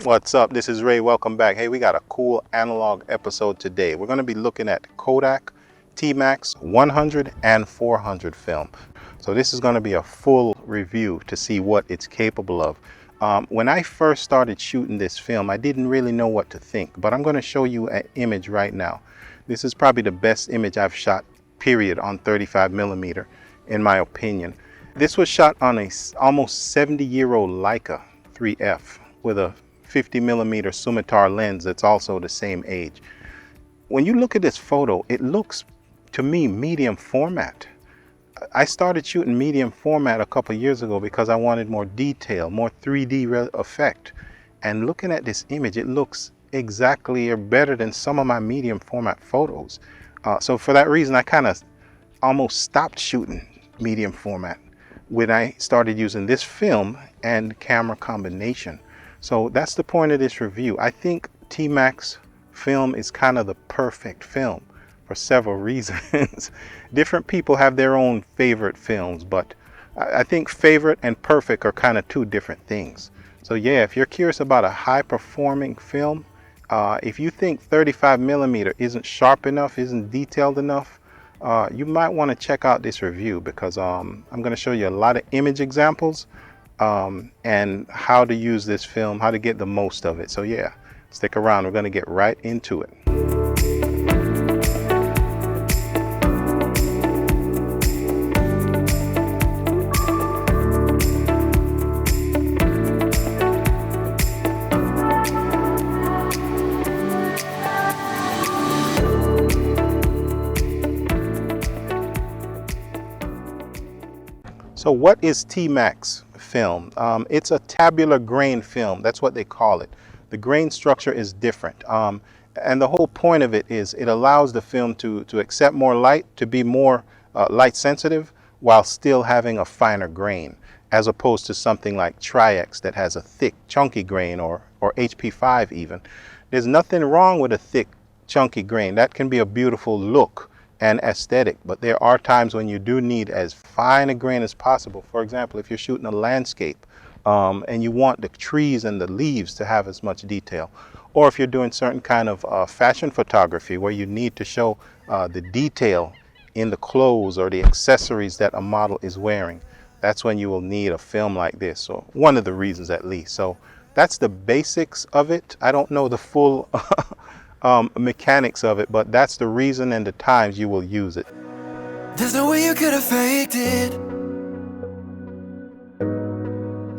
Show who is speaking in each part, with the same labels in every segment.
Speaker 1: What's up? This is Ray. Welcome back. Hey, we got a cool analog episode today. We're going to be looking at Kodak Tmax 100 and 400 film. So this is going to be a full review to see what it's capable of. When I first started shooting this film, I didn't really know what to think, but I'm going to show you an image right now. This is probably the best image I've shot, period, on 35mm, in my opinion. This was shot on a almost 70-year-old Leica 3F with a 50mm scimitar lens that's also the same age. When you look at this photo, it looks to me medium format. I started shooting medium format a couple years ago because I wanted more detail, more 3D effect. And looking at this image, it looks exactly or better than some of my medium format photos. So for that reason, I kind of almost stopped shooting medium format when I started using this film and camera combination. So that's the point of this review. I think Tmax film is kind of the perfect film for several reasons. Different people have their own favorite films, but I think favorite and perfect are kind of two different things. So yeah, if you're curious about a high performing film, if you think 35mm isn't sharp enough, isn't detailed enough, you might want to check out this review because I'm going to show you a lot of image examples and how to use this film, how to get the most of it. So yeah, stick around. We're going to get right into it. So what is Tmax film? It's a tabular grain film. That's what they call it. The grain structure is different. And the whole point of it is it allows the film to accept more light, to be more light sensitive while still having a finer grain, as opposed to something like Tri-X that has a thick, chunky grain, or HP5 even. There's nothing wrong with a thick, chunky grain. That can be a beautiful look and aesthetic, but there are times when you do need as fine a grain as possible. For example, if you're shooting a landscape and you want the trees and the leaves to have as much detail, or if you're doing certain kind of fashion photography where you need to show the detail in the clothes or the accessories that a model is wearing, that's when you will need a film like this, or one of the reasons at least. So that's the basics of it. I don't know the full mechanics of it, but that's the reason and the times you will use it.
Speaker 2: There's no way you could have faked it.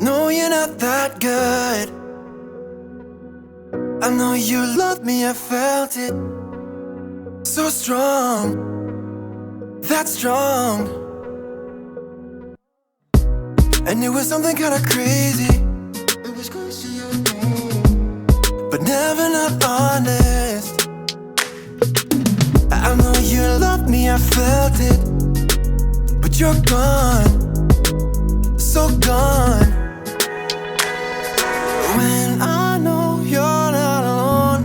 Speaker 2: No, you're not that good. I know you love me, I felt it. So strong, that strong. And it was something kind of crazy. It was crazy, but never not honest. I know you love me, I felt it, but you're gone, so gone. When I know you're not alone,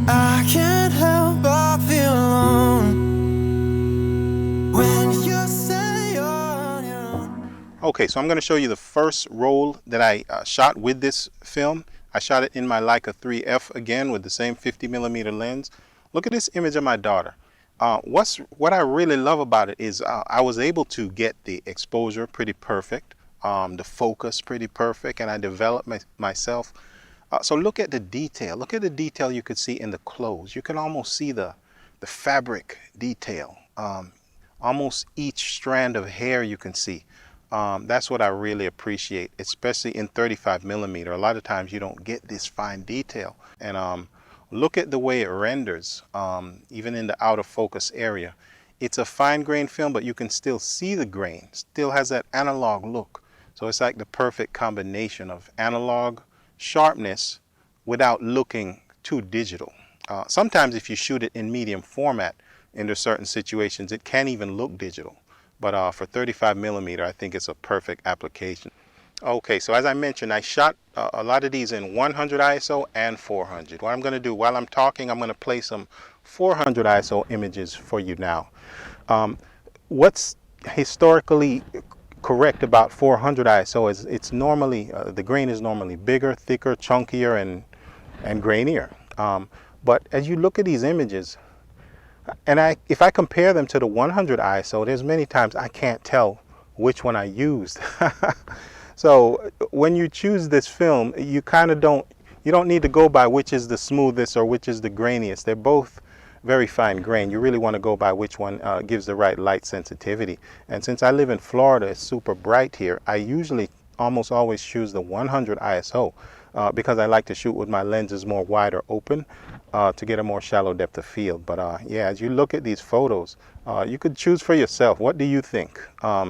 Speaker 2: I can't help but feel alone. When you say you're on your own.
Speaker 1: Okay, so I'm going to show you the first roll that I shot with this film. I shot it in my Leica 3F again with the same 50mm lens. Look at this image of my daughter. What I really love about it is I was able to get the exposure pretty perfect, the focus pretty perfect, and I developed myself. So look at the detail. Look at the detail you could see in the clothes. You can almost see the fabric detail. Almost each strand of hair you can see. That's what I really appreciate, especially in 35mm. A lot of times you don't get this fine detail. And look at the way it renders, even in the out of focus area. It's a fine grain film, but you can still see the grain. Still has that analog look. So it's like the perfect combination of analog sharpness without looking too digital. Sometimes if you shoot it in medium format, under certain situations, it can even look digital. But for 35mm, I think it's a perfect application. Okay, so as I mentioned, I shot a lot of these in 100 ISO and 400. What I'm going to do while I'm talking, I'm going to play some 400 ISO images for you now. What's historically correct about 400 ISO. It's normally, the grain is normally bigger, thicker, chunkier, and grainier. But as you look at these images, and if I compare them to the 100 ISO, there's many times I can't tell which one I used. So when you choose this film, you kind of you don't need to go by which is the smoothest or which is the grainiest. They're both very fine grain. You really want to go by which one gives the right light sensitivity. And since I live in Florida, it's super bright here, I usually almost always choose the 100 ISO because I like to shoot with my lenses more wide or open to get a more shallow depth of field. But yeah, as you look at these photos, you could choose for yourself. What do you think?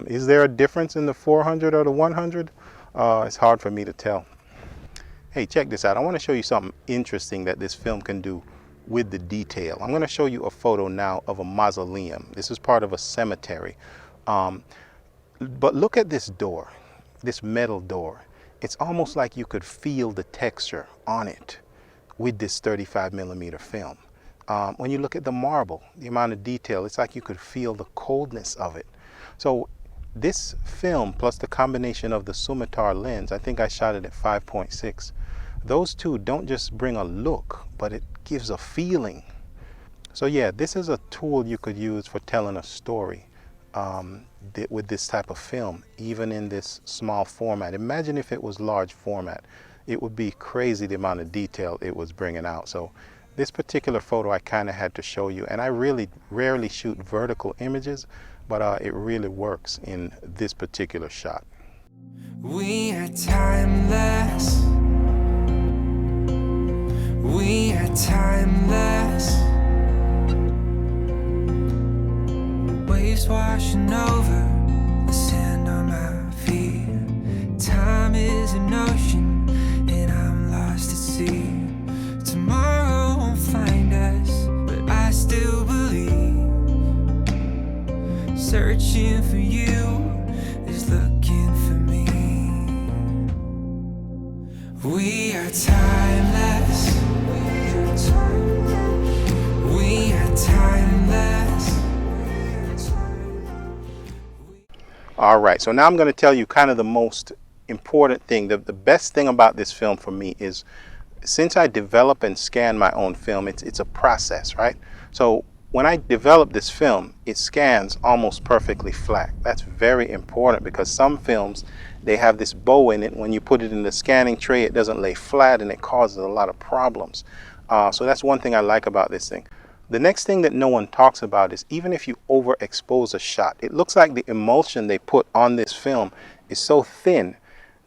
Speaker 1: Is there a difference in the 400 or the 100? It's hard for me to tell. Hey, check this out. I want to show you something interesting that this film can do with the detail. I'm going to show you a photo now of a mausoleum. This is part of a cemetery. But look at this door, this metal door. It's almost like you could feel the texture on it with this 35mm film. When you look at the marble, the amount of detail, it's like you could feel the coldness of it. So this film plus the combination of the Scimitar lens, I think I shot it at 5.6. Those two don't just bring a look, but it gives a feeling. So yeah, this is a tool you could use for telling a story with this type of film, even in this small format. Imagine if it was large format. It would be crazy the amount of detail it was bringing out. So this particular photo I kind of had to show you, and I really rarely shoot vertical images, but it really works in this particular shot.
Speaker 2: We are timeless. We are timeless. Waves washing over the sand on my feet. Time is an ocean and I'm lost at sea. Tomorrow won't find us, but I still believe. Searching for you is looking for me. We are timeless. We are timeless.
Speaker 1: All right, so now I'm going to tell you kind of the most important thing. The best thing about this film for me is, since I develop and scan my own film, it's a process, right? So when I develop this film, it scans almost perfectly flat. That's very important because some films, they have this bow in it. When you put it in the scanning tray, it doesn't lay flat and it causes a lot of problems. So that's one thing I like about this thing. The next thing that no one talks about is, even if you overexpose a shot, it looks like the emulsion they put on this film is so thin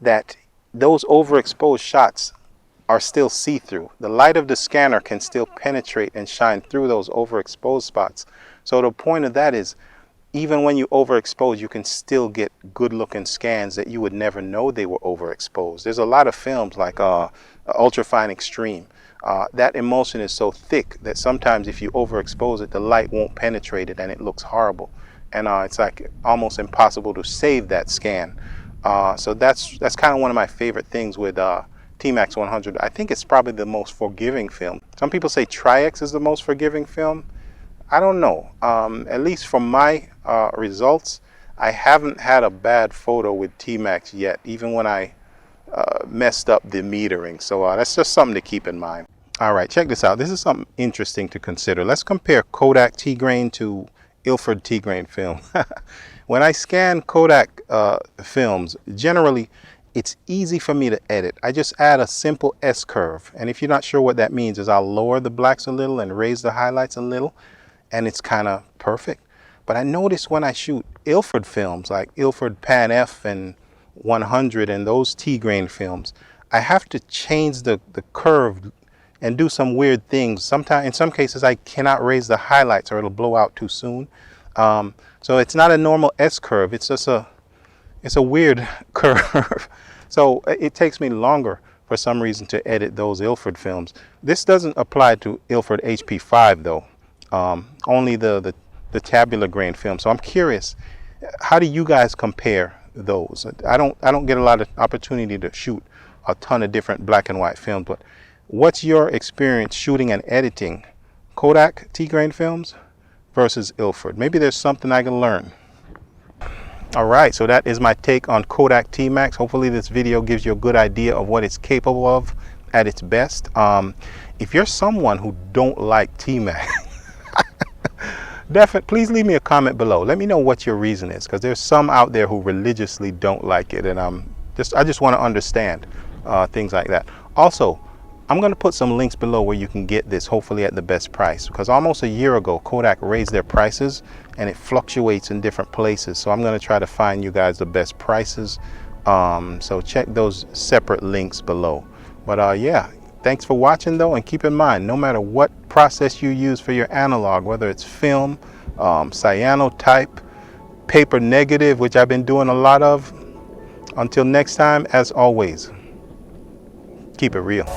Speaker 1: that those overexposed shots are still see-through. The light of the scanner can still penetrate and shine through those overexposed spots. So the point of that is, even when you overexpose, you can still get good-looking scans that you would never know they were overexposed. There's a lot of films like Ultrafine Extreme. That emulsion is so thick that sometimes if you overexpose it, the light won't penetrate it and it looks horrible. And it's like almost impossible to save that scan. So that's kind of one of my favorite things with Tmax 100. I think it's probably the most forgiving film. Some people say Tri-X is the most forgiving film. I don't know. At least from my results, I haven't had a bad photo with Tmax yet, even when I messed up the metering. So that's just something to keep in mind. All right, check this out. This is something interesting to consider. Let's compare Kodak T-grain to Ilford T-grain film. When I scan Kodak films, generally it's easy for me to edit. I just add a simple S-curve. And if you're not sure what that means, is I'll lower the blacks a little and raise the highlights a little, and it's kind of perfect. But I notice when I shoot Ilford films, like Ilford Pan F and 100 and those T-grain films, I have to change the curve and do some weird things. Sometimes, in some cases, I cannot raise the highlights or it'll blow out too soon. So it's not a normal S-curve. It's just a weird curve. So it takes me longer for some reason to edit those Ilford films. This doesn't apply to Ilford HP5 though. Only the tabular grain film. So I'm curious, how do you guys compare those? I don't get a lot of opportunity to shoot a ton of different black and white films, but what's your experience shooting and editing Kodak T-grain films versus Ilford? Maybe there's something I can learn. All right, so that is my take on Kodak Tmax. Hopefully this video gives you a good idea of what it's capable of at its best. If you're someone who don't like Tmax, please leave me a comment below. Let me know what your reason is, because there's some out there who religiously don't like it, and I just want to understand things like that. Also, I'm going to put some links below where you can get this, hopefully at the best price, because almost a year ago Kodak raised their prices and it fluctuates in different places. So I'm going to try to find you guys the best prices. So check those separate links below. But yeah, thanks for watching though, and keep in mind, no matter what process you use for your analog, whether it's film, cyanotype, paper negative, which I've been doing a lot of, until next time, as always, keep it real.